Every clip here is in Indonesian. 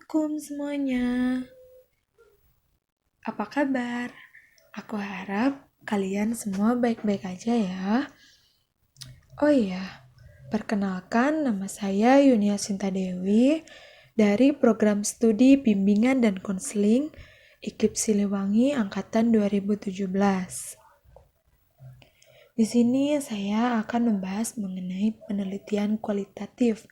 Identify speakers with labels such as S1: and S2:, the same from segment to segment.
S1: Assalamualaikum semuanya. Apa kabar? Aku harap kalian semua baik-baik aja ya. Oh iya, perkenalkan nama saya Yunia Sinta Dewi dari Program Studi Bimbingan dan Konseling IKIP Siliwangi Angkatan 2017. Di sini saya akan membahas mengenai penelitian kualitatif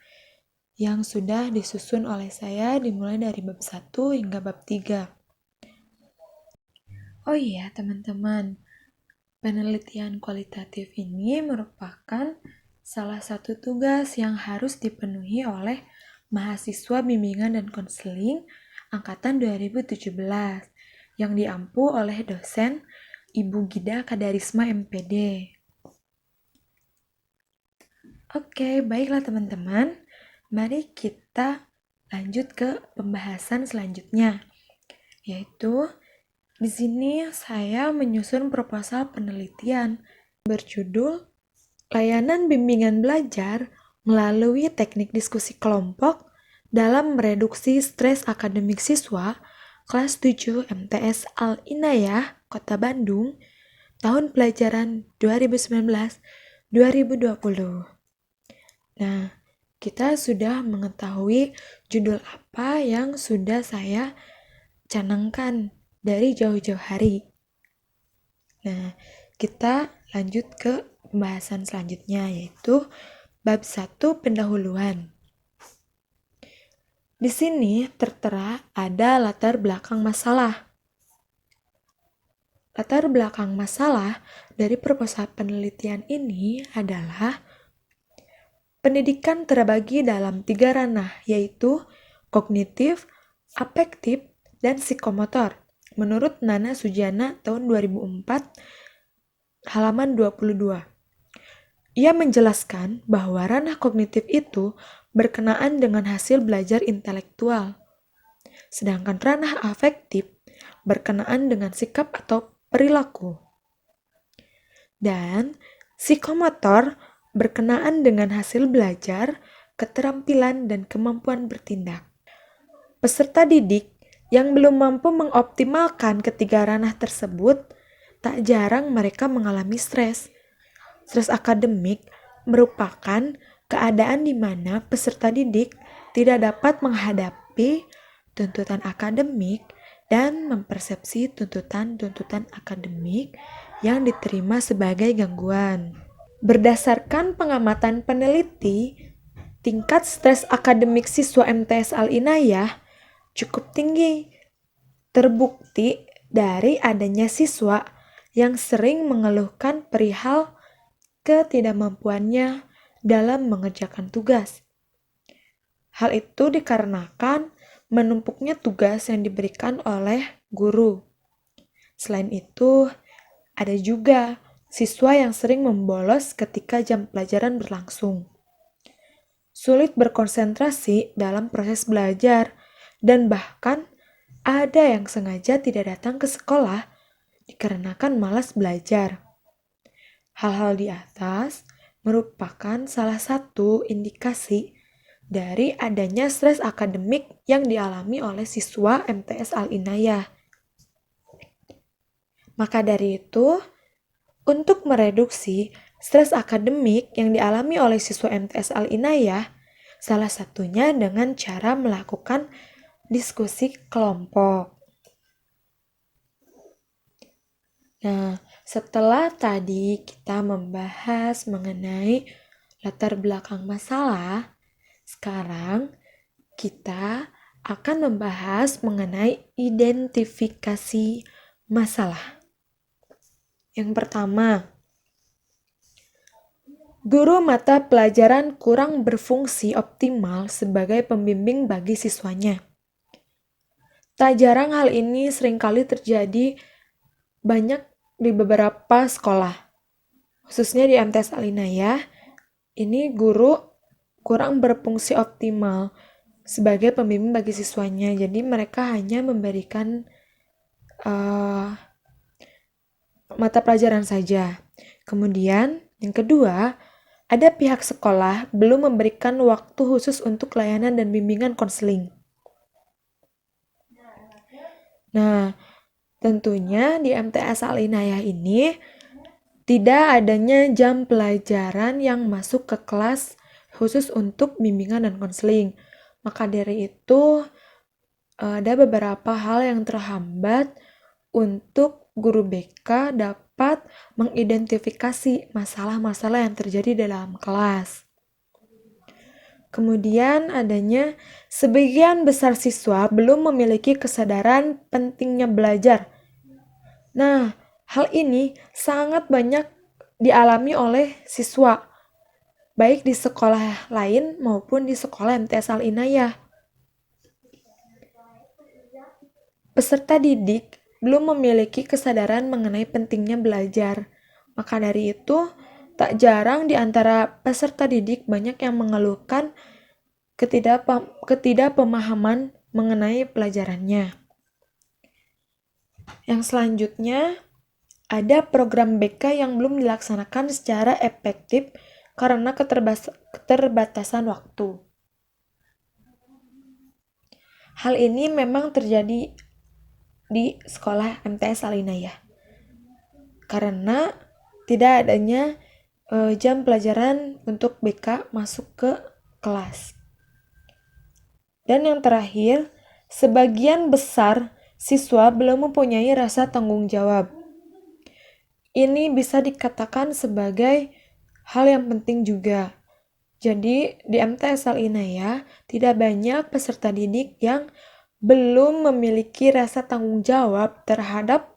S1: yang sudah disusun oleh saya dimulai dari bab 1 hingga bab 3. Oh iya, teman-teman, penelitian kualitatif ini merupakan salah satu tugas yang harus dipenuhi oleh mahasiswa bimbingan dan konseling angkatan 2017 yang diampu oleh dosen Ibu Gida Kadarisma MPD. Oke, baiklah teman-teman. Mari kita lanjut ke pembahasan selanjutnya, yaitu di sini saya menyusun proposal penelitian berjudul Layanan Bimbingan Belajar melalui Teknik Diskusi Kelompok dalam Mereduksi Stres Akademik Siswa Kelas 7 MTS Al-Inayah, Kota Bandung, tahun pelajaran 2019-2020. Nah, kita sudah mengetahui judul apa yang sudah saya canangkan dari jauh-jauh hari. Nah, kita lanjut ke pembahasan selanjutnya, yaitu bab 1 pendahuluan. Di sini tertera ada latar belakang masalah. Latar belakang masalah dari proposal penelitian ini adalah pendidikan terbagi dalam 3 ranah, yaitu kognitif, afektif, dan psikomotor. Menurut Nana Sujana tahun 2004, halaman 22. Ia menjelaskan bahwa ranah kognitif itu berkenaan dengan hasil belajar intelektual, sedangkan ranah afektif berkenaan dengan sikap atau perilaku. Dan psikomotor berkenaan dengan hasil belajar, keterampilan, dan kemampuan bertindak. Peserta didik yang belum mampu mengoptimalkan ketiga ranah tersebut, tak jarang mereka mengalami stres. Stres akademik merupakan keadaan di mana peserta didik tidak dapat menghadapi tuntutan akademik dan mempersepsi tuntutan-tuntutan akademik yang diterima sebagai gangguan. Berdasarkan pengamatan peneliti, tingkat stres akademik siswa MTS Al-Inayah cukup tinggi. Terbukti dari adanya siswa yang sering mengeluhkan perihal ketidakmampuannya dalam mengerjakan tugas. Hal itu dikarenakan menumpuknya tugas yang diberikan oleh guru. Selain itu, ada juga siswa yang sering membolos ketika jam pelajaran berlangsung. Sulit berkonsentrasi dalam proses belajar, dan bahkan ada yang sengaja tidak datang ke sekolah dikarenakan malas belajar. Hal-hal di atas merupakan salah satu indikasi dari adanya stres akademik yang dialami oleh siswa MTS Al-Inayah. Maka dari itu, untuk mereduksi stres akademik yang dialami oleh siswa MTS Al-Inayah, salah satunya dengan cara melakukan diskusi kelompok. Nah, setelah tadi kita membahas mengenai latar belakang masalah, sekarang kita akan membahas mengenai identifikasi masalah. Yang pertama, guru mata pelajaran kurang berfungsi optimal sebagai pembimbing bagi siswanya. Tak jarang hal ini seringkali terjadi banyak di beberapa sekolah, khususnya di MTS Al-Inayah. Ini guru kurang berfungsi optimal sebagai pembimbing bagi siswanya. Jadi mereka hanya memberikan mata pelajaran saja. Kemudian yang kedua, ada pihak sekolah belum memberikan waktu khusus untuk layanan dan bimbingan konseling. Nah, tentunya di MTS Al-Inayah ini tidak adanya jam pelajaran yang masuk ke kelas khusus untuk bimbingan dan konseling. Maka dari itu, ada beberapa hal yang terhambat untuk guru BK dapat mengidentifikasi masalah-masalah yang terjadi dalam kelas. Kemudian adanya sebagian besar siswa belum memiliki kesadaran pentingnya belajar. Nah, hal ini sangat banyak dialami oleh siswa, baik di sekolah lain maupun di sekolah MTS Al-Inayah. Peserta didik belum memiliki kesadaran mengenai pentingnya belajar. Maka dari itu, tak jarang di antara peserta didik banyak yang mengeluhkan ketidakpemahaman mengenai pelajarannya. Yang selanjutnya, ada program BK yang belum dilaksanakan secara efektif karena keterbatasan waktu. Hal ini memang terjadi di sekolah MTS Al-Inayah karena tidak adanya jam pelajaran untuk BK masuk ke kelas. Dan yang terakhir, sebagian besar siswa belum mempunyai rasa tanggung jawab. Ini bisa dikatakan sebagai hal yang penting juga. Jadi, di MTS Al-Inayah tidak banyak peserta didik yang belum memiliki rasa tanggung jawab terhadap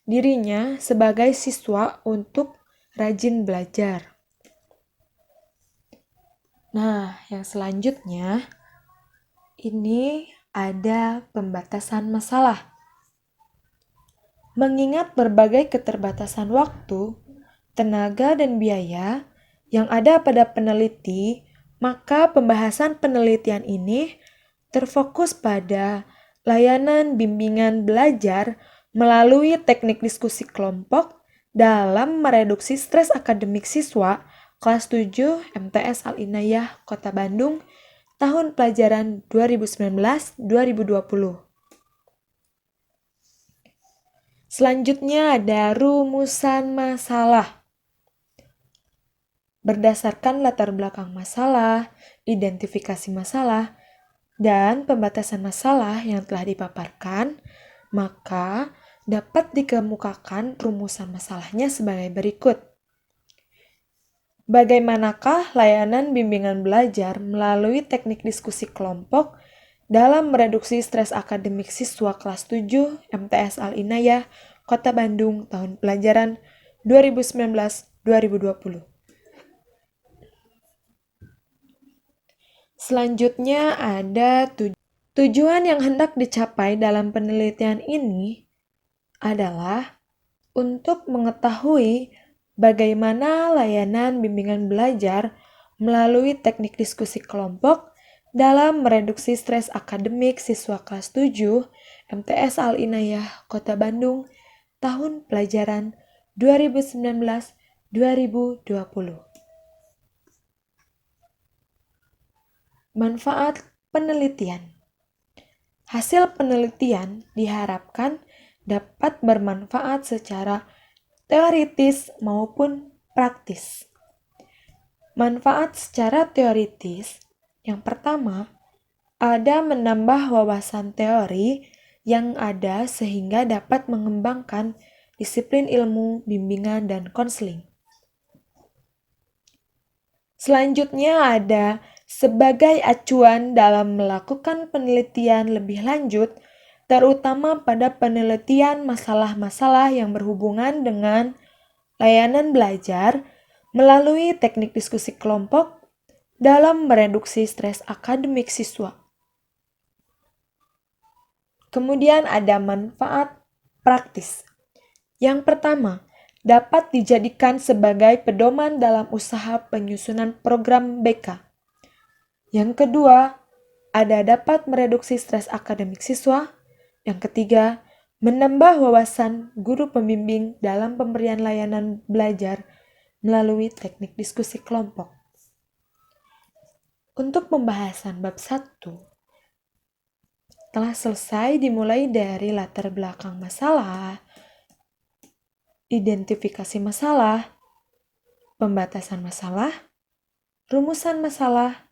S1: dirinya sebagai siswa untuk rajin belajar. Nah, yang selanjutnya, ini ada pembatasan masalah. Mengingat berbagai keterbatasan waktu, tenaga, dan biaya yang ada pada peneliti, maka pembahasan penelitian ini terfokus pada layanan bimbingan belajar melalui teknik diskusi kelompok dalam mereduksi stres akademik siswa kelas 7 MTS Al-Inayah Kota Bandung tahun pelajaran 2019-2020. Selanjutnya ada rumusan masalah. Berdasarkan latar belakang masalah, identifikasi masalah, dan pembatasan masalah yang telah dipaparkan, maka dapat dikemukakan rumusan masalahnya sebagai berikut. Bagaimanakah layanan bimbingan belajar melalui teknik diskusi kelompok dalam mereduksi stres akademik siswa kelas 7 MTS Al-Inayah Kota Bandung tahun pelajaran 2019-2020. Selanjutnya ada tujuan yang hendak dicapai dalam penelitian ini adalah untuk mengetahui bagaimana layanan bimbingan belajar melalui teknik diskusi kelompok dalam mereduksi stres akademik siswa kelas 7 MTS Al-Inayah Kota Bandung tahun pelajaran 2019-2020. Manfaat penelitian. Hasil penelitian diharapkan dapat bermanfaat secara teoritis maupun praktis. Manfaat secara teoritis, yang pertama, ada menambah wawasan teori yang ada sehingga dapat mengembangkan disiplin ilmu, bimbingan, dan konseling. Selanjutnya ada sebagai acuan dalam melakukan penelitian lebih lanjut, terutama pada penelitian masalah-masalah yang berhubungan dengan layanan belajar melalui teknik diskusi kelompok dalam mereduksi stres akademik siswa. Kemudian ada manfaat praktis. Yang pertama, dapat dijadikan sebagai pedoman dalam usaha penyusunan program BK. Yang kedua, ada dapat mereduksi stres akademik siswa. Yang ketiga, menambah wawasan guru pembimbing dalam pemberian layanan belajar melalui teknik diskusi kelompok. Untuk pembahasan bab 1, telah selesai dimulai dari latar belakang masalah, identifikasi masalah, pembatasan masalah, rumusan masalah,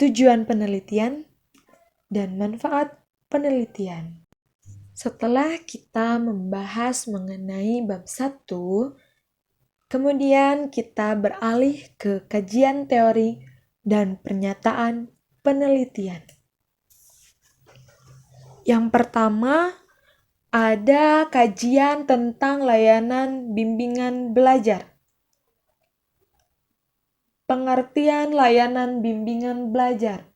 S1: tujuan penelitian, dan manfaat penelitian. Setelah kita membahas mengenai bab 1, kemudian kita beralih ke kajian teori dan pernyataan penelitian. Yang pertama, ada kajian tentang layanan bimbingan belajar. Pengertian layanan bimbingan belajar.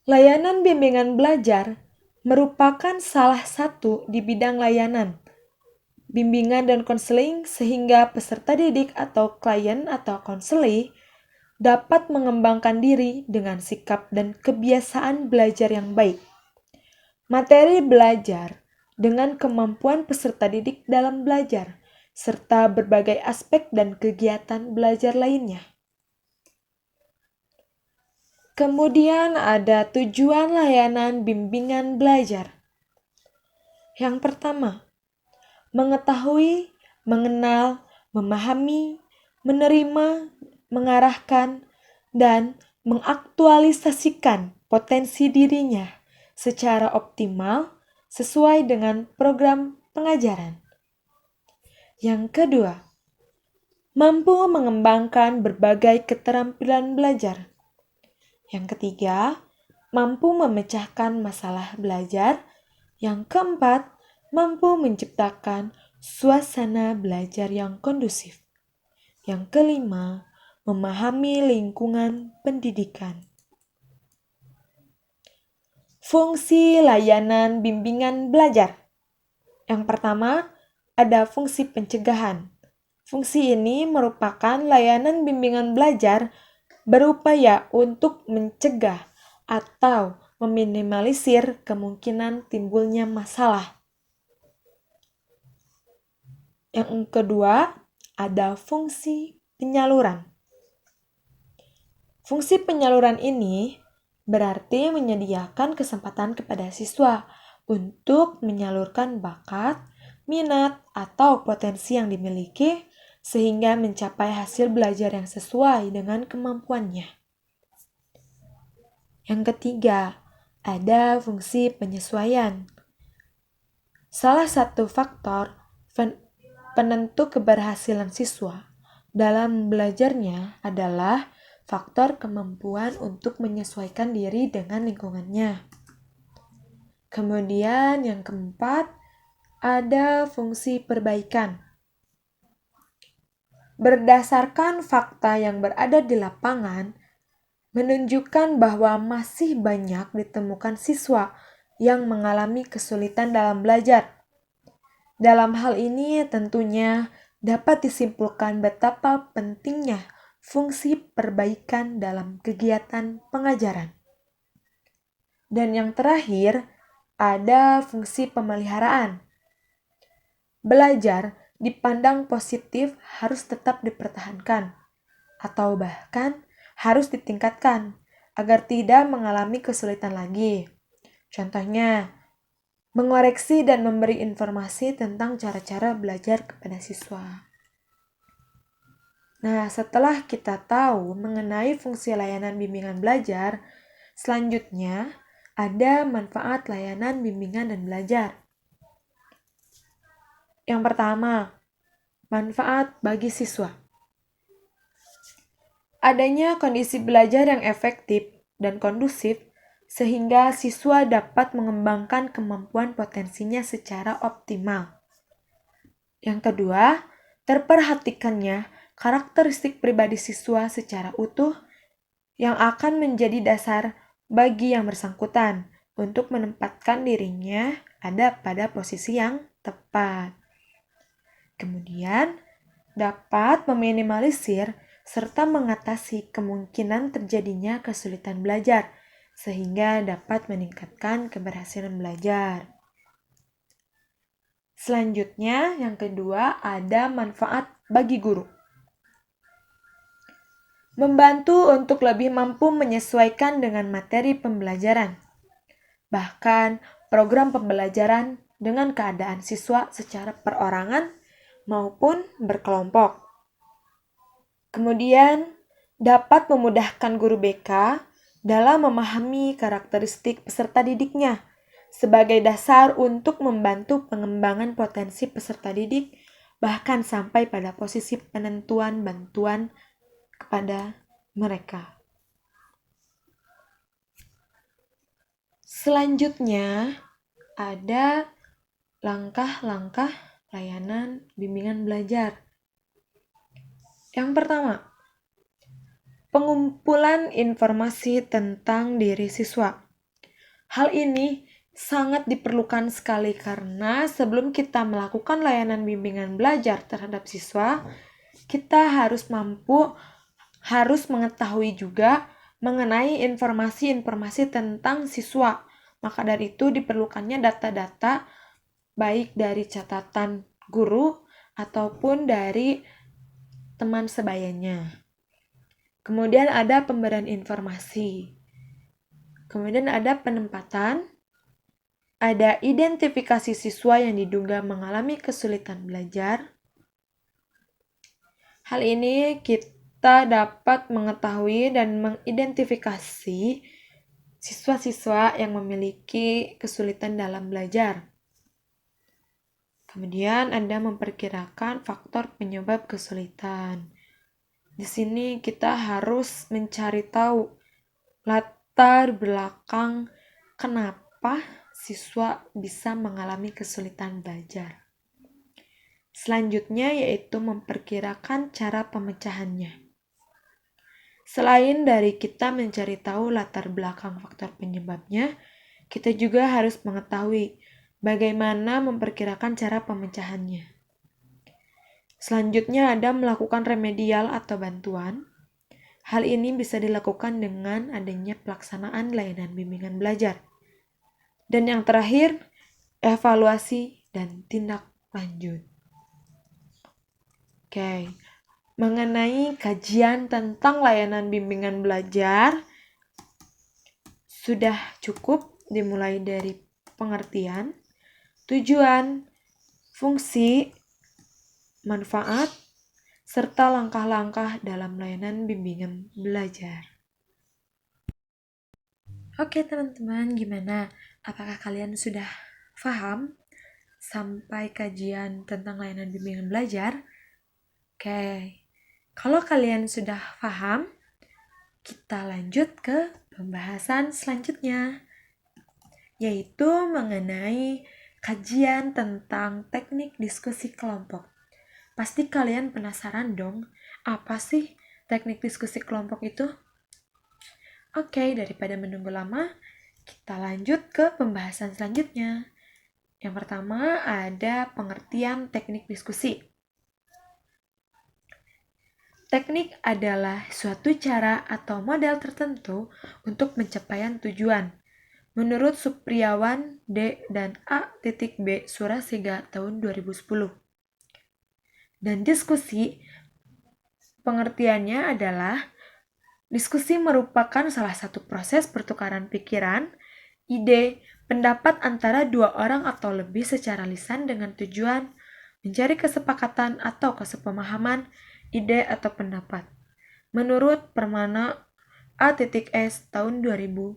S1: Layanan bimbingan belajar merupakan salah satu di bidang layanan, bimbingan dan konseling sehingga peserta didik atau klien atau konseli dapat mengembangkan diri dengan sikap dan kebiasaan belajar yang baik. Materi belajar dengan kemampuan peserta didik dalam belajar, serta berbagai aspek dan kegiatan belajar lainnya. Kemudian ada tujuan layanan bimbingan belajar. Yang pertama, mengetahui, mengenal, memahami, menerima, mengarahkan, dan mengaktualisasikan potensi dirinya secara optimal sesuai dengan program pengajaran. Yang kedua, mampu mengembangkan berbagai keterampilan belajar. Yang ketiga, mampu memecahkan masalah belajar. Yang keempat, mampu menciptakan suasana belajar yang kondusif. Yang kelima, memahami lingkungan pendidikan. Fungsi layanan bimbingan belajar. Yang pertama, ada fungsi pencegahan. Fungsi ini merupakan layanan bimbingan belajar berupaya untuk mencegah atau meminimalisir kemungkinan timbulnya masalah. Yang kedua, ada fungsi penyaluran. Fungsi penyaluran ini berarti menyediakan kesempatan kepada siswa untuk menyalurkan bakat, minat, atau potensi yang dimiliki sehingga mencapai hasil belajar yang sesuai dengan kemampuannya. Yang ketiga, ada fungsi penyesuaian. Salah satu faktor penentu keberhasilan siswa dalam belajarnya adalah faktor kemampuan untuk menyesuaikan diri dengan lingkungannya. Kemudian yang keempat, ada fungsi perbaikan. Berdasarkan fakta yang berada di lapangan, menunjukkan bahwa masih banyak ditemukan siswa yang mengalami kesulitan dalam belajar. Dalam hal ini tentunya dapat disimpulkan betapa pentingnya fungsi perbaikan dalam kegiatan pengajaran. Dan yang terakhir, ada fungsi pemeliharaan. Belajar dipandang positif harus tetap dipertahankan, atau bahkan harus ditingkatkan agar tidak mengalami kesulitan lagi. Contohnya, mengoreksi dan memberi informasi tentang cara-cara belajar kepada siswa. Nah, setelah kita tahu mengenai fungsi layanan bimbingan belajar, selanjutnya ada manfaat layanan bimbingan dan belajar. Yang pertama, manfaat bagi siswa. Adanya kondisi belajar yang efektif dan kondusif sehingga siswa dapat mengembangkan kemampuan potensinya secara optimal. Yang kedua, terperhatikannya karakteristik pribadi siswa secara utuh yang akan menjadi dasar bagi yang bersangkutan untuk menempatkan dirinya ada pada posisi yang tepat. Kemudian, dapat meminimalisir serta mengatasi kemungkinan terjadinya kesulitan belajar, sehingga dapat meningkatkan keberhasilan belajar. Selanjutnya, yang kedua, ada manfaat bagi guru. Membantu untuk lebih mampu menyesuaikan dengan materi pembelajaran. bahkan program pembelajaran dengan keadaan siswa secara perorangan maupun berkelompok. Kemudian, dapat memudahkan guru BK dalam memahami karakteristik peserta didiknya sebagai dasar untuk membantu pengembangan potensi peserta didik, bahkan sampai pada posisi penentuan bantuan kepada mereka. Selanjutnya, ada langkah-langkah layanan bimbingan belajar. Yang pertama, pengumpulan informasi tentang diri siswa. Hal ini sangat diperlukan sekali karena sebelum kita melakukan layanan bimbingan belajar terhadap siswa, kita harus mengetahui juga mengenai informasi-informasi tentang siswa. Maka dari itu diperlukannya data-data baik dari catatan guru ataupun dari teman sebayanya. Kemudian ada pemberian informasi. Kemudian ada penempatan. Ada identifikasi siswa yang diduga mengalami kesulitan belajar. Hal ini kita dapat mengetahui dan mengidentifikasi siswa-siswa yang memiliki kesulitan dalam belajar. Kemudian Anda memperkirakan faktor penyebab kesulitan. Di sini kita harus mencari tahu latar belakang kenapa siswa bisa mengalami kesulitan belajar. Selanjutnya yaitu memperkirakan cara pemecahannya. Selain dari kita mencari tahu latar belakang faktor penyebabnya, kita juga harus mengetahui bagaimana memperkirakan cara pemecahannya. Selanjutnya ada melakukan remedial atau bantuan. Hal ini bisa dilakukan dengan adanya pelaksanaan layanan bimbingan belajar. Dan yang terakhir, evaluasi dan tindak lanjut. Oke, mengenai kajian tentang layanan bimbingan belajar, sudah cukup dimulai dari pengertian, tujuan, fungsi, manfaat, serta langkah-langkah dalam layanan bimbingan belajar. Oke teman-teman, gimana? Apakah kalian sudah paham sampai kajian tentang layanan bimbingan belajar? Oke, kalau kalian sudah paham, kita lanjut ke pembahasan selanjutnya, yaitu mengenai kajian tentang teknik diskusi kelompok. Pasti kalian penasaran dong, apa sih teknik diskusi kelompok itu? Oke, daripada menunggu lama, kita lanjut ke pembahasan selanjutnya. Yang pertama ada pengertian teknik diskusi. Teknik adalah suatu cara atau model tertentu untuk pencapaian tujuan. Menurut Supriyawan D. dan A.B. Surasiga tahun 2010. Dan diskusi, pengertiannya adalah diskusi merupakan salah satu proses pertukaran pikiran, ide, pendapat antara dua orang atau lebih secara lisan dengan tujuan mencari kesepakatan atau kesepemahaman ide atau pendapat. Menurut Permana A.S. tahun 2012.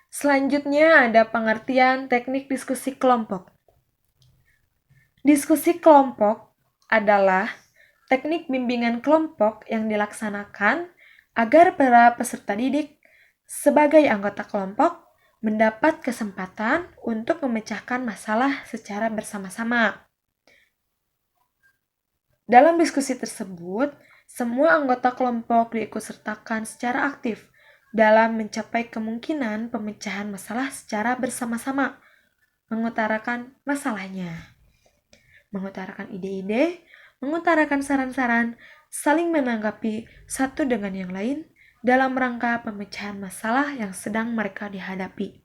S1: Selanjutnya ada pengertian teknik diskusi kelompok. Diskusi kelompok adalah teknik bimbingan kelompok yang dilaksanakan agar para peserta didik sebagai anggota kelompok mendapat kesempatan untuk memecahkan masalah secara bersama-sama. Dalam diskusi tersebut, semua anggota kelompok diikutsertakan secara aktif dalam mencapai kemungkinan pemecahan masalah secara bersama-sama, mengutarakan masalahnya, mengutarakan ide-ide, mengutarakan saran-saran, saling menanggapi satu dengan yang lain dalam rangka pemecahan masalah yang sedang mereka dihadapi.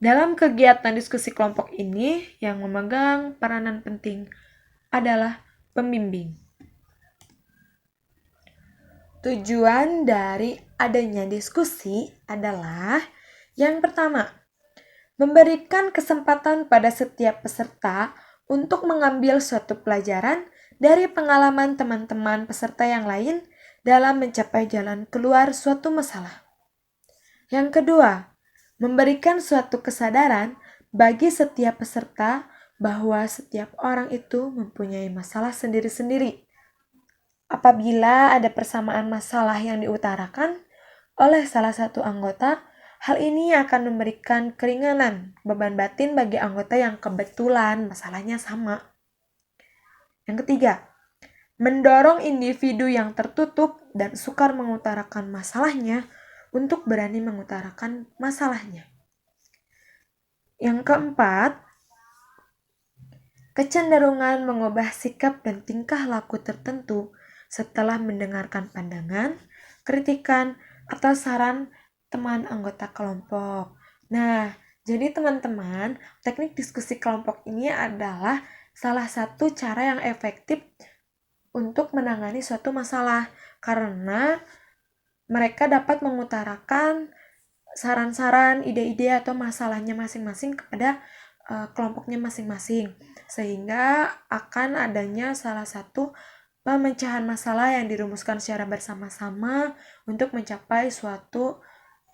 S1: Dalam kegiatan diskusi kelompok ini, yang memegang peranan penting adalah pembimbing. Tujuan dari adanya diskusi adalah yang pertama, memberikan kesempatan pada setiap peserta untuk mengambil suatu pelajaran dari pengalaman teman-teman peserta yang lain dalam mencapai jalan keluar suatu masalah. Yang kedua, memberikan suatu kesadaran bagi setiap peserta bahwa setiap orang itu mempunyai masalah sendiri-sendiri. Apabila ada persamaan masalah yang diutarakan oleh salah satu anggota, hal ini akan memberikan keringanan beban batin bagi anggota yang kebetulan masalahnya sama. Yang ketiga, mendorong individu yang tertutup dan sukar mengutarakan masalahnya untuk berani mengutarakan masalahnya. Yang keempat, kecenderungan mengubah sikap dan tingkah laku tertentu setelah mendengarkan pandangan, kritikan, atau saran teman anggota kelompok. Nah, jadi teman-teman, teknik diskusi kelompok ini adalah salah satu cara yang efektif untuk menangani suatu masalah karena mereka dapat mengutarakan saran-saran, ide-ide, atau masalahnya masing-masing kepada kelompoknya masing-masing, sehingga akan adanya salah satu pemecahan masalah yang dirumuskan secara bersama-sama untuk mencapai suatu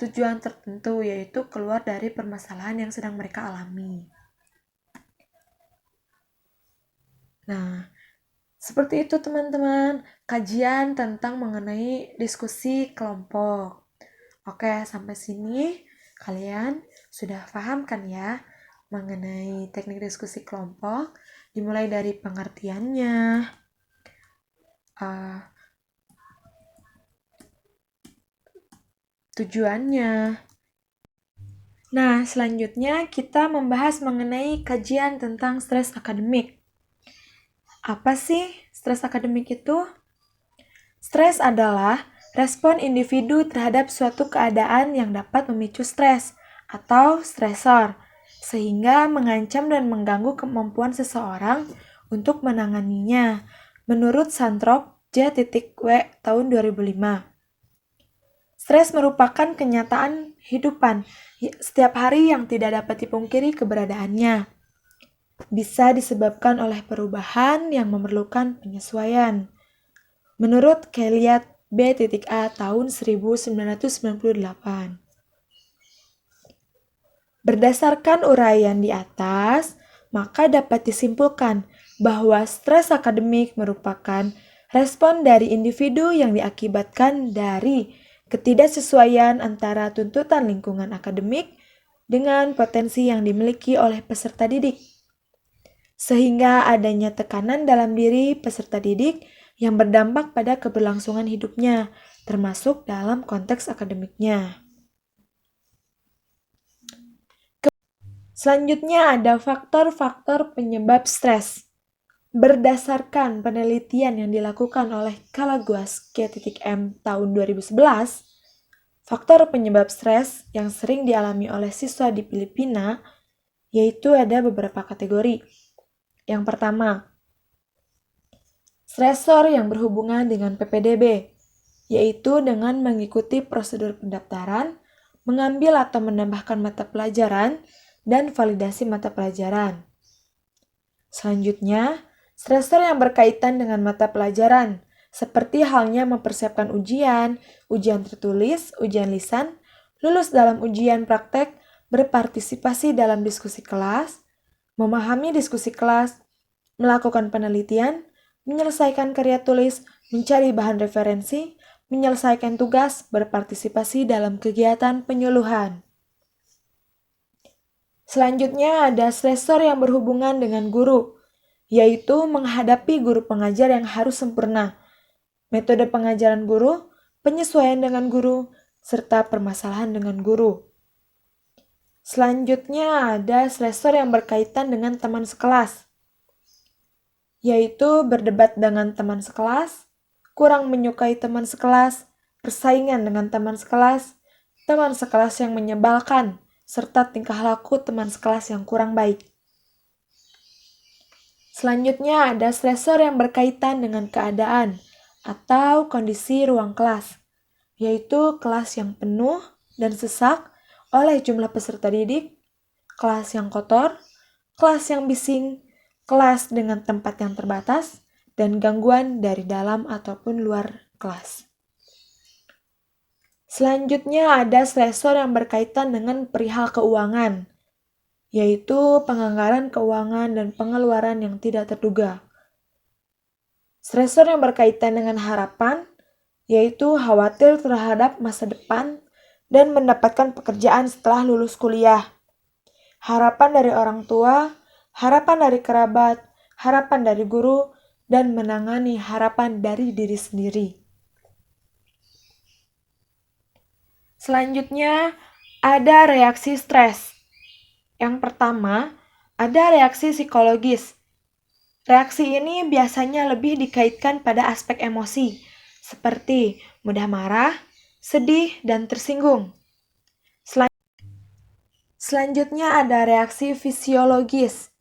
S1: tujuan tertentu, yaitu keluar dari permasalahan yang sedang mereka alami. Nah, seperti itu teman-teman, kajian tentang mengenai diskusi kelompok. Oke, sampai sini kalian sudah paham kan ya mengenai teknik diskusi kelompok, dimulai dari pengertiannya, tujuannya. Nah, selanjutnya kita membahas mengenai kajian tentang stres akademik. Apa sih stres akademik itu? Stres adalah respon individu terhadap suatu keadaan yang dapat memicu stres atau stresor, sehingga mengancam dan mengganggu kemampuan seseorang untuk menanganinya, menurut Santrop J.W. tahun 2005. Stres merupakan kenyataan hidupan setiap hari yang tidak dapat dipungkiri keberadaannya. Bisa disebabkan oleh perubahan yang memerlukan penyesuaian. Menurut Kelliat B.A. tahun 1998. Berdasarkan uraian di atas, maka dapat disimpulkan bahwa stres akademik merupakan respon dari individu yang diakibatkan dari ketidaksesuaian antara tuntutan lingkungan akademik dengan potensi yang dimiliki oleh peserta didik, sehingga adanya tekanan dalam diri peserta didik yang berdampak pada keberlangsungan hidupnya, termasuk dalam konteks akademiknya. Selanjutnya ada faktor-faktor penyebab stres. Berdasarkan penelitian yang dilakukan oleh Calaguas K.M. tahun 2011, faktor penyebab stres yang sering dialami oleh siswa di Filipina yaitu ada beberapa kategori. Yang pertama, stresor yang berhubungan dengan PPDB, yaitu dengan mengikuti prosedur pendaftaran, mengambil atau menambahkan mata pelajaran, dan validasi mata pelajaran. Selanjutnya, stresor yang berkaitan dengan mata pelajaran, seperti halnya mempersiapkan ujian, ujian tertulis, ujian lisan, lulus dalam ujian praktek, berpartisipasi dalam diskusi kelas, memahami diskusi kelas, melakukan penelitian, menyelesaikan karya tulis, mencari bahan referensi, menyelesaikan tugas, berpartisipasi dalam kegiatan penyuluhan. Selanjutnya ada stresor yang berhubungan dengan guru, yaitu menghadapi guru pengajar yang harus sempurna, metode pengajaran guru, penyesuaian dengan guru, serta permasalahan dengan guru. Selanjutnya ada stresor yang berkaitan dengan teman sekelas, yaitu berdebat dengan teman sekelas, kurang menyukai teman sekelas, persaingan dengan teman sekelas yang menyebalkan, serta tingkah laku teman sekelas yang kurang baik. Selanjutnya ada stresor yang berkaitan dengan keadaan atau kondisi ruang kelas, yaitu kelas yang penuh dan sesak oleh jumlah peserta didik, kelas yang kotor, kelas yang bising, kelas dengan tempat yang terbatas, dan gangguan dari dalam ataupun luar kelas. Selanjutnya ada stresor yang berkaitan dengan perihal keuangan, yaitu penganggaran keuangan dan pengeluaran yang tidak terduga. Stresor yang berkaitan dengan harapan, yaitu khawatir terhadap masa depan dan mendapatkan pekerjaan setelah lulus kuliah. Harapan dari orang tua, harapan dari kerabat, harapan dari guru, dan menangani harapan dari diri sendiri. Selanjutnya, ada reaksi stres. Yang pertama, ada reaksi psikologis. Reaksi ini biasanya lebih dikaitkan pada aspek emosi, seperti mudah marah, sedih, dan tersinggung. Selanjutnya ada reaksi fisiologis.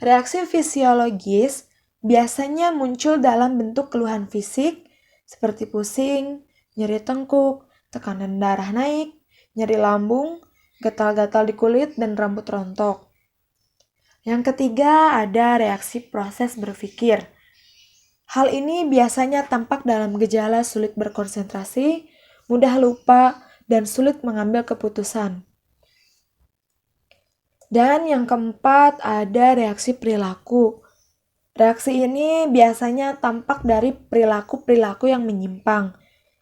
S1: Reaksi fisiologis biasanya muncul dalam bentuk keluhan fisik seperti pusing, nyeri tengkuk, tekanan darah naik, nyeri lambung, gatal-gatal di kulit, dan rambut rontok. Yang ketiga ada reaksi proses berpikir. Hal ini biasanya tampak dalam gejala sulit berkonsentrasi, mudah lupa, dan sulit mengambil keputusan. Dan yang keempat ada reaksi perilaku. Reaksi ini biasanya tampak dari perilaku-perilaku yang menyimpang,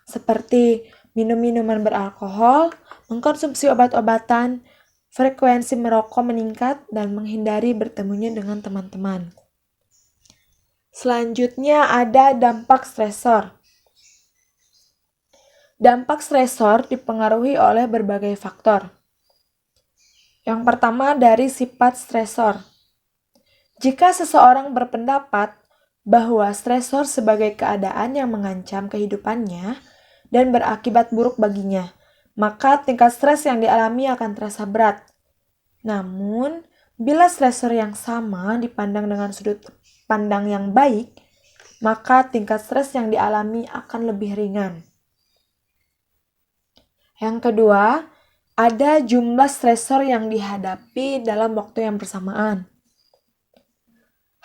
S1: seperti minum minuman beralkohol, mengkonsumsi obat-obatan, frekuensi merokok meningkat, dan menghindari bertemunya dengan teman-teman. Selanjutnya ada dampak stresor. Dampak stresor dipengaruhi oleh berbagai faktor. Yang pertama dari sifat stresor. Jika seseorang berpendapat bahwa stresor sebagai keadaan yang mengancam kehidupannya dan berakibat buruk baginya, maka tingkat stres yang dialami akan terasa berat. Namun, bila stresor yang sama dipandang dengan sudut pandang yang baik, maka tingkat stres yang dialami akan lebih ringan. Yang kedua, ada jumlah stresor yang dihadapi dalam waktu yang bersamaan.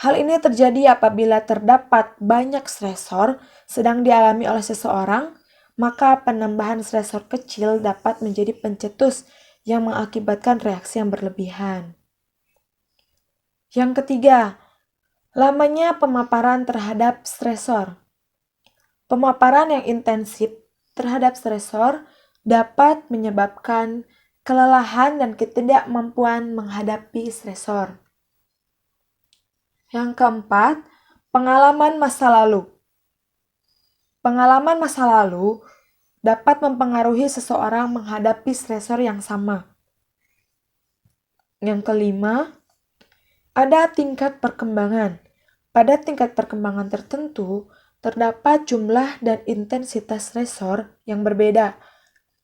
S1: Hal ini terjadi apabila terdapat banyak stresor sedang dialami oleh seseorang, maka penambahan stresor kecil dapat menjadi pencetus yang mengakibatkan reaksi yang berlebihan. Yang ketiga, lamanya pemaparan terhadap stresor. Pemaparan yang intensif terhadap stresor dapat menyebabkan kelelahan dan ketidakmampuan menghadapi stresor. Yang keempat, pengalaman masa lalu. Pengalaman masa lalu dapat mempengaruhi seseorang menghadapi stresor yang sama. Yang kelima, ada tingkat perkembangan. Pada tingkat perkembangan tertentu, terdapat jumlah dan intensitas stresor yang berbeda,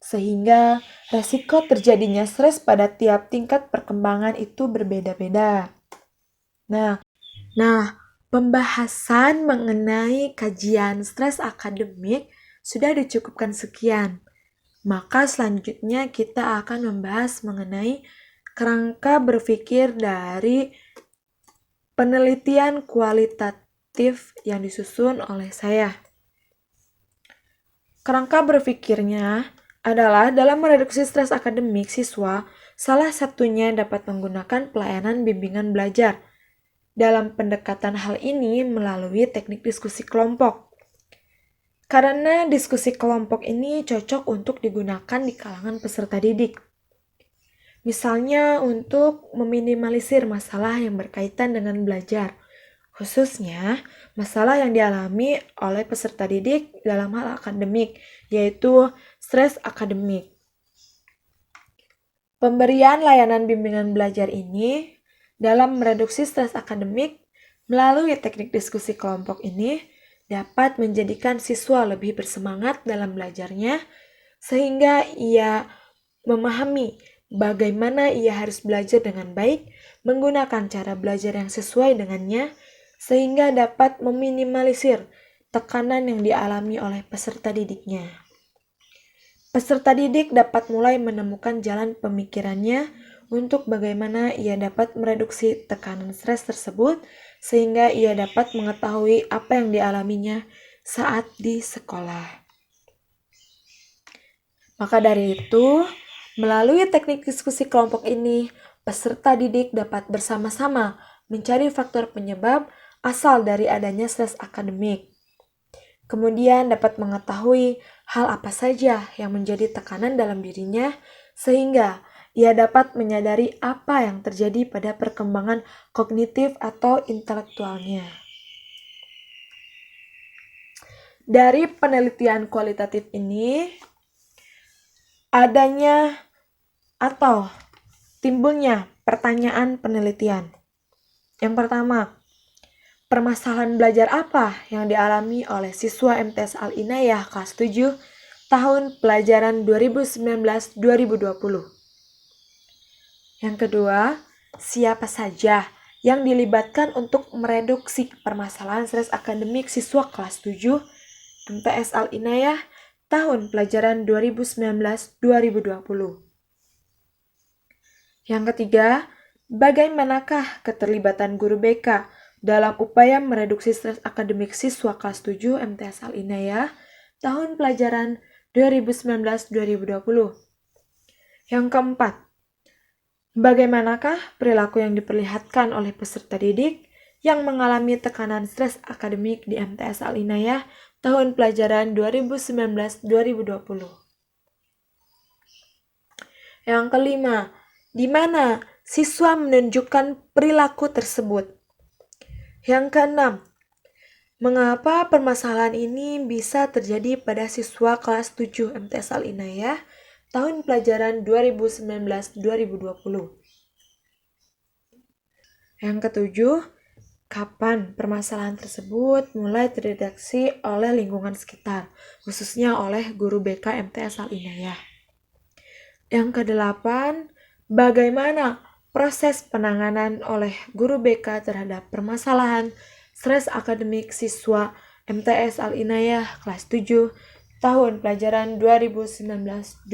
S1: sehingga resiko terjadinya stres pada tiap tingkat perkembangan itu berbeda-beda. Nah, pembahasan mengenai kajian stres akademik sudah dicukupkan sekian. Maka selanjutnya kita akan membahas mengenai kerangka berpikir dari penelitian kualitatif yang disusun oleh saya. Kerangka berpikirnya adalah dalam mereduksi stres akademik siswa, salah satunya dapat menggunakan pelayanan bimbingan belajar. Dalam pendekatan hal ini melalui teknik diskusi kelompok. Karena diskusi kelompok ini cocok untuk digunakan di kalangan peserta didik. Misalnya untuk meminimalisir masalah yang berkaitan dengan belajar, khususnya masalah yang dialami oleh peserta didik dalam hal akademik, yaitu stres akademik. Pemberian layanan bimbingan belajar ini dalam mereduksi stres akademik melalui teknik diskusi kelompok ini dapat menjadikan siswa lebih bersemangat dalam belajarnya, sehingga ia memahami bagaimana ia harus belajar dengan baik, menggunakan cara belajar yang sesuai dengannya, sehingga dapat meminimalisir tekanan yang dialami oleh peserta didiknya. Peserta didik dapat mulai menemukan jalan pemikirannya untuk bagaimana ia dapat mereduksi tekanan stres tersebut sehingga ia dapat mengetahui apa yang dialaminya saat di sekolah. Maka dari itu, melalui teknik diskusi kelompok ini, peserta didik dapat bersama-sama mencari faktor penyebab asal dari adanya stres akademik. Kemudian dapat mengetahui hal apa saja yang menjadi tekanan dalam dirinya, sehingga ia dapat menyadari apa yang terjadi pada perkembangan kognitif atau intelektualnya. Dari penelitian kualitatif ini, adanya atau timbulnya pertanyaan penelitian. Yang pertama, permasalahan belajar apa yang dialami oleh siswa MTS Al-Inayah kelas 7 tahun pelajaran 2019-2020? Yang kedua, siapa saja yang dilibatkan untuk mereduksi permasalahan stres akademik siswa kelas 7 MTS Al-Inayah tahun pelajaran 2019-2020? Yang ketiga, bagaimanakah keterlibatan guru BK dalam upaya mereduksi stres akademik siswa kelas 7 MTS Al-Inayah tahun pelajaran 2019-2020? Yang keempat, bagaimanakah perilaku yang diperlihatkan oleh peserta didik yang mengalami tekanan stres akademik di MTS Al-Inayah tahun pelajaran 2019-2020? Yang kelima, di mana siswa menunjukkan perilaku tersebut? Yang keenam, mengapa permasalahan ini bisa terjadi pada siswa kelas 7 MTS Al-Inayah tahun pelajaran 2019-2020? Yang ketujuh, kapan permasalahan tersebut mulai terdeteksi oleh lingkungan sekitar, khususnya oleh guru BK MTS Al-Inayah? Yang kedelapan, bagaimana proses penanganan oleh guru BK terhadap permasalahan stres akademik siswa MTS Al-Inayah kelas 7 tahun pelajaran 2019-2020?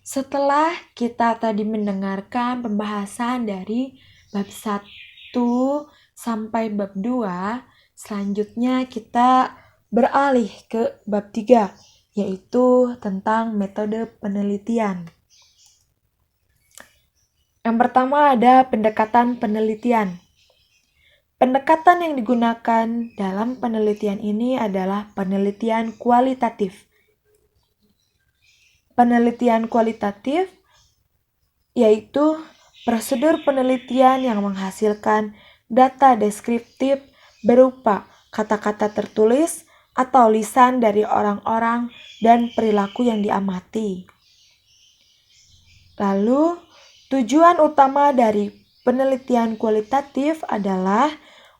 S1: Setelah kita tadi mendengarkan pembahasan dari bab 1 sampai bab 2, selanjutnya kita beralih ke bab 3, yaitu tentang metode penelitian. Yang pertama ada pendekatan penelitian. Pendekatan yang digunakan dalam penelitian ini adalah penelitian kualitatif. Penelitian kualitatif yaitu prosedur penelitian yang menghasilkan data deskriptif berupa kata-kata tertulis atau lisan dari orang-orang dan perilaku yang diamati. Lalu, tujuan utama dari penelitian kualitatif adalah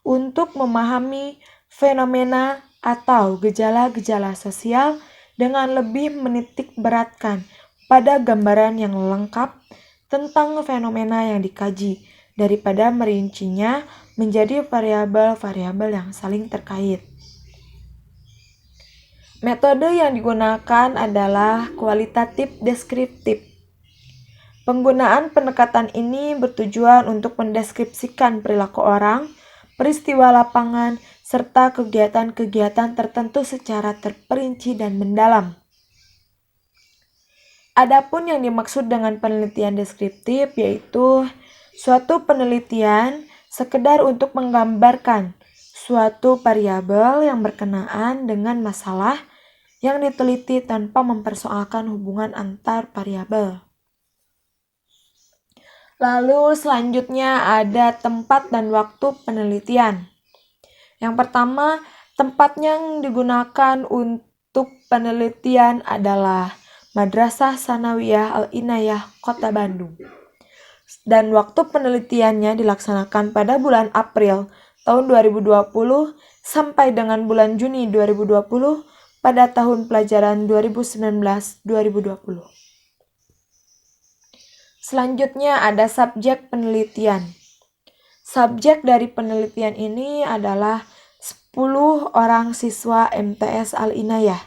S1: untuk memahami fenomena atau gejala-gejala sosial dengan lebih menitik beratkan pada gambaran yang lengkap tentang fenomena yang dikaji daripada merincinya menjadi variabel-variabel yang saling terkait. Metode yang digunakan adalah kualitatif deskriptif. Penggunaan pendekatan ini bertujuan untuk mendeskripsikan perilaku orang, peristiwa lapangan, serta kegiatan-kegiatan tertentu secara terperinci dan mendalam. Adapun yang dimaksud dengan penelitian deskriptif yaitu suatu penelitian sekedar untuk menggambarkan suatu variabel yang berkenaan dengan masalah yang diteliti tanpa mempersoalkan hubungan antar variabel. Lalu selanjutnya ada tempat dan waktu penelitian. Yang pertama, tempat yang digunakan untuk penelitian adalah Madrasah Tsanawiyah Al-Inayah, Kota Bandung. Dan waktu penelitiannya dilaksanakan pada bulan April tahun 2020 sampai dengan bulan Juni 2020 pada tahun pelajaran 2019-2020. Selanjutnya ada subjek penelitian. Subjek dari penelitian ini adalah 10 orang siswa MTS Al-Inayah.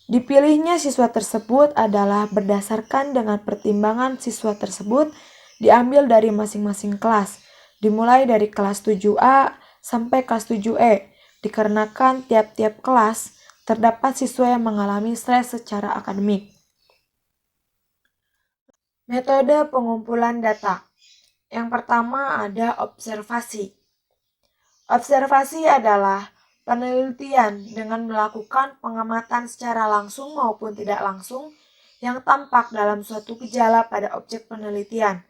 S1: Dipilihnya siswa tersebut adalah berdasarkan dengan pertimbangan siswa tersebut diambil dari masing-masing kelas, dimulai dari kelas 7A sampai kelas 7E, dikarenakan tiap-tiap kelas terdapat siswa yang mengalami stres secara akademik. Metode pengumpulan data. Yang pertama ada observasi. Observasi adalah penelitian dengan melakukan pengamatan secara langsung maupun tidak langsung yang tampak dalam suatu gejala pada objek penelitian.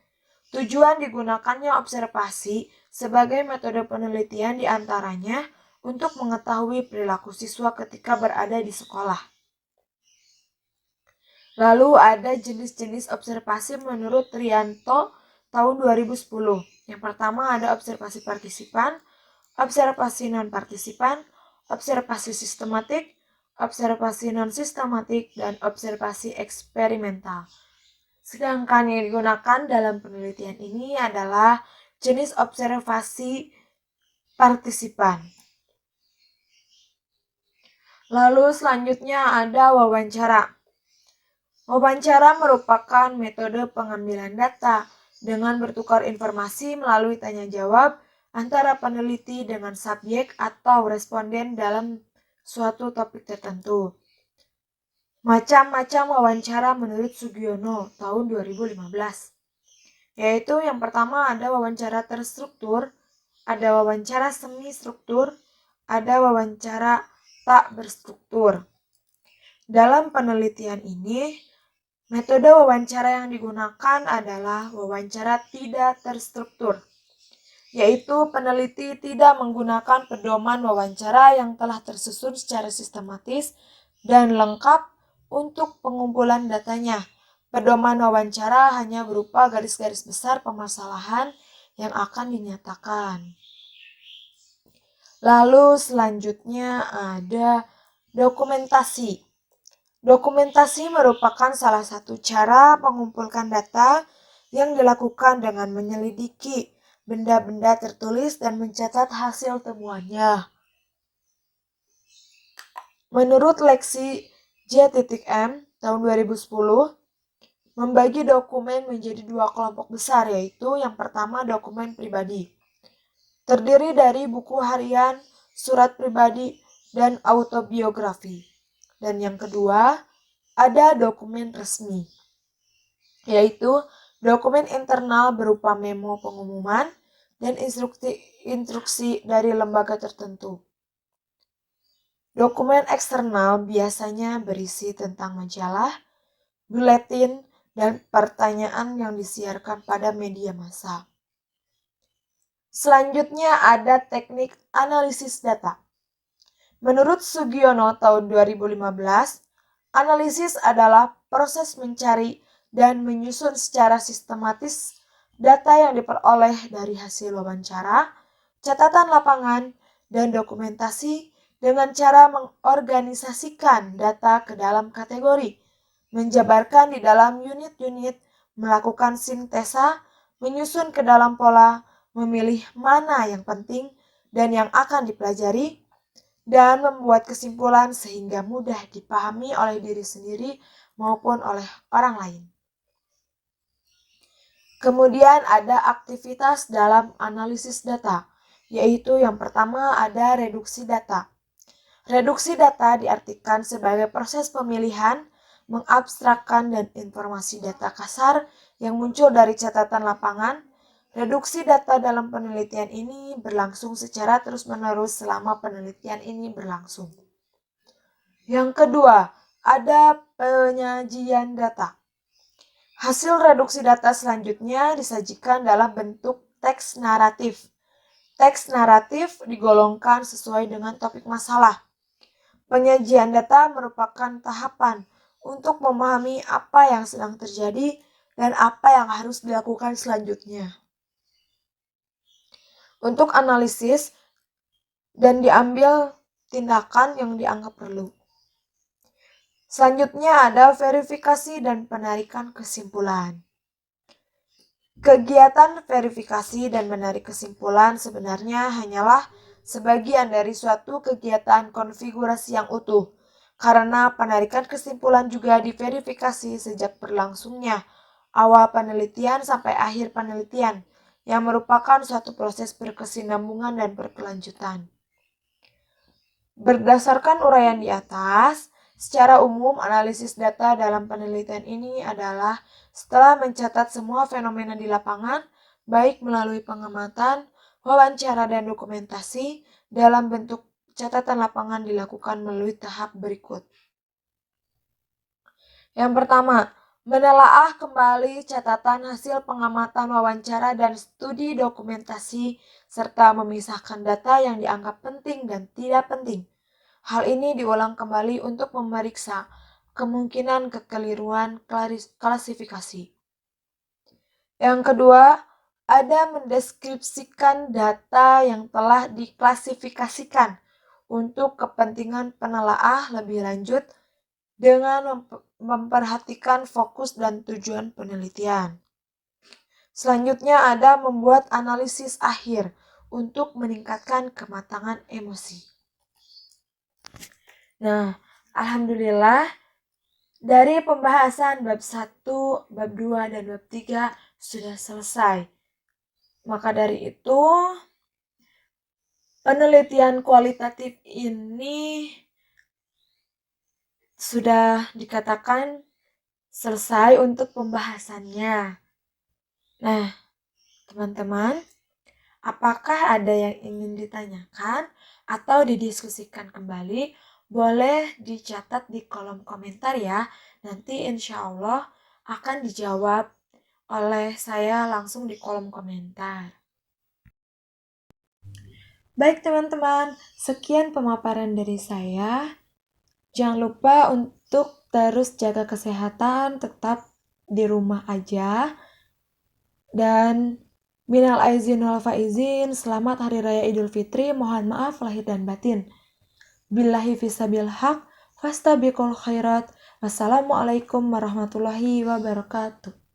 S1: Tujuan digunakannya observasi sebagai metode penelitian diantaranya untuk mengetahui perilaku siswa ketika berada di sekolah. Lalu ada jenis-jenis observasi menurut Trianto tahun 2010. Yang pertama ada observasi partisipan, observasi non-partisipan, observasi sistematik, observasi non-sistematik, dan observasi eksperimental. Sedangkan yang digunakan dalam penelitian ini adalah jenis observasi partisipan. Lalu selanjutnya ada wawancara. Wawancara merupakan metode pengambilan data dengan bertukar informasi melalui tanya jawab antara peneliti dengan subjek atau responden dalam suatu topik tertentu. Macam-macam wawancara menurut Sugiono tahun 2015. Yaitu yang pertama ada wawancara terstruktur, ada wawancara semi struktur, ada wawancara tak berstruktur. Dalam penelitian ini, metode wawancara yang digunakan adalah wawancara tidak terstruktur, yaitu peneliti tidak menggunakan pedoman wawancara yang telah tersusun secara sistematis dan lengkap untuk pengumpulan datanya. Pedoman wawancara hanya berupa garis-garis besar permasalahan yang akan dinyatakan. Lalu selanjutnya ada dokumentasi. Dokumentasi merupakan salah satu cara mengumpulkan data yang dilakukan dengan menyelidiki benda-benda tertulis dan mencatat hasil temuannya. Menurut Lexi J.M. tahun 2010, membagi dokumen menjadi 2 kelompok besar, yaitu yang pertama dokumen pribadi. Terdiri dari buku harian, surat pribadi, dan autobiografi. Dan yang kedua, ada dokumen resmi, yaitu dokumen internal berupa memo pengumuman dan instruksi dari lembaga tertentu. Dokumen eksternal biasanya berisi tentang majalah, buletin, dan pertanyaan yang disiarkan pada media massa. Selanjutnya ada teknik analisis data. Menurut Sugiono tahun 2015, analisis adalah proses mencari dan menyusun secara sistematis data yang diperoleh dari hasil wawancara, catatan lapangan, dan dokumentasi dengan cara mengorganisasikan data ke dalam kategori, menjabarkan di dalam unit-unit, melakukan sintesa, menyusun ke dalam pola, memilih mana yang penting dan yang akan dipelajari, dan membuat kesimpulan sehingga mudah dipahami oleh diri sendiri maupun oleh orang lain. Kemudian ada aktivitas dalam analisis data, yaitu yang pertama ada reduksi data. Reduksi data diartikan sebagai proses pemilihan, mengabstrakkan dan informasi data kasar yang muncul dari catatan lapangan. Reduksi data dalam penelitian ini berlangsung secara terus-menerus selama penelitian ini berlangsung. Yang kedua, ada penyajian data. Hasil reduksi data selanjutnya disajikan dalam bentuk teks naratif. Teks naratif digolongkan sesuai dengan topik masalah. Penyajian data merupakan tahapan untuk memahami apa yang sedang terjadi dan apa yang harus dilakukan selanjutnya. Untuk analisis dan diambil tindakan yang dianggap perlu. Selanjutnya ada verifikasi dan penarikan kesimpulan. Kegiatan verifikasi dan menarik kesimpulan sebenarnya hanyalah sebagian dari suatu kegiatan konfigurasi yang utuh, karena penarikan kesimpulan juga diverifikasi sejak berlangsungnya awal penelitian sampai akhir penelitian, yang merupakan suatu proses berkesinambungan dan berkelanjutan. Berdasarkan uraian di atas, secara umum analisis data dalam penelitian ini adalah setelah mencatat semua fenomena di lapangan, baik melalui pengamatan, wawancara, dan dokumentasi, dalam bentuk catatan lapangan dilakukan melalui tahap berikut. Yang pertama, menelaah kembali catatan hasil pengamatan wawancara dan studi dokumentasi, serta memisahkan data yang dianggap penting dan tidak penting. Hal ini diulang kembali untuk memeriksa kemungkinan kekeliruan klasifikasi. Yang kedua, ada mendeskripsikan data yang telah diklasifikasikan untuk kepentingan penelaah lebih lanjut dengan memperhatikan fokus dan tujuan penelitian. Selanjutnya ada membuat analisis akhir untuk meningkatkan kematangan emosi. Nah, alhamdulillah dari pembahasan bab 1, bab 2, dan bab 3 sudah selesai. Maka dari itu, penelitian kualitatif ini sudah dikatakan selesai untuk pembahasannya. Nah, teman-teman, apakah ada yang ingin ditanyakan atau didiskusikan kembali? Boleh dicatat di kolom komentar ya. Nanti insya Allah akan dijawab oleh saya langsung di kolom komentar. Baik teman-teman, sekian pemaparan dari saya. Jangan lupa untuk terus jaga kesehatan, tetap di rumah aja. Dan minal aizin wal faizin, selamat Hari Raya Idul Fitri, mohon maaf lahir dan batin. Billahi fisabil haq, fastabiqul khairat. Wassalamualaikum warahmatullahi wabarakatuh.